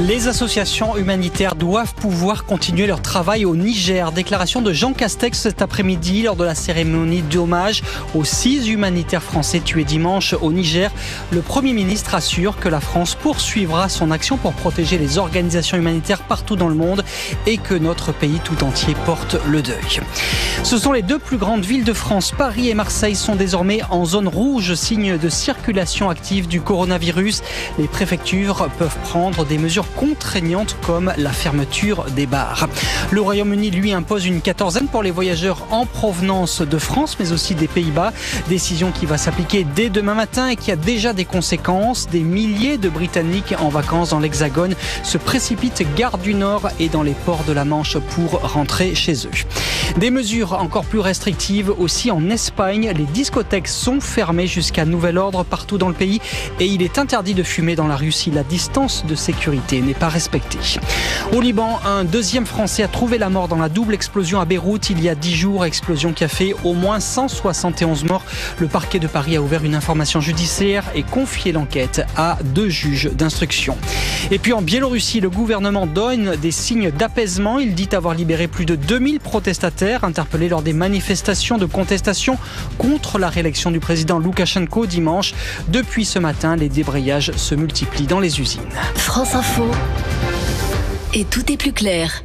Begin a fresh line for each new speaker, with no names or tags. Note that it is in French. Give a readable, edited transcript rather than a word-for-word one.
Les associations humanitaires doivent pouvoir continuer leur travail au Niger. Déclaration de Jean Castex cet après-midi lors de la cérémonie d'hommage aux 6 humanitaires français tués dimanche au Niger. Le Premier ministre assure que la France poursuivra son action pour protéger les organisations humanitaires partout dans le monde et que notre pays tout entier porte le deuil. Ce sont les 2 plus grandes villes de France. Paris et Marseille sont désormais en zone rouge, signe de circulation active du coronavirus. Les préfectures peuvent prendre des mesures contraignantes comme la fermeture des bars. Le Royaume-Uni, lui, impose une quatorzaine pour les voyageurs en provenance de France, mais aussi des Pays-Bas. Décision qui va s'appliquer dès demain matin et qui a déjà des conséquences. Des milliers de Britanniques en vacances dans l'Hexagone se précipitent gare du Nord et dans les ports de la Manche pour rentrer chez eux. Des mesures encore plus restrictives aussi en Espagne. Les discothèques sont fermées jusqu'à nouvel ordre partout dans le pays et il est interdit de fumer dans la rue si la distance de sécurité n'est pas respectée. Au Liban, un 2e Français a trouvé la mort dans la double explosion à Beyrouth il y a 10 jours. Explosion qui a fait au moins 171 morts. Le parquet de Paris a ouvert une information judiciaire et confié l'enquête à 2 juges d'instruction. Et puis en Biélorussie, le gouvernement donne des signes d'apaisement. Il dit avoir libéré plus de 2000 protestataires interpellés lors des manifestations de contestation contre la réélection du président Loukachenko dimanche. Depuis ce matin, les débrayages se multiplient dans les usines.
France Info. Et tout est plus clair.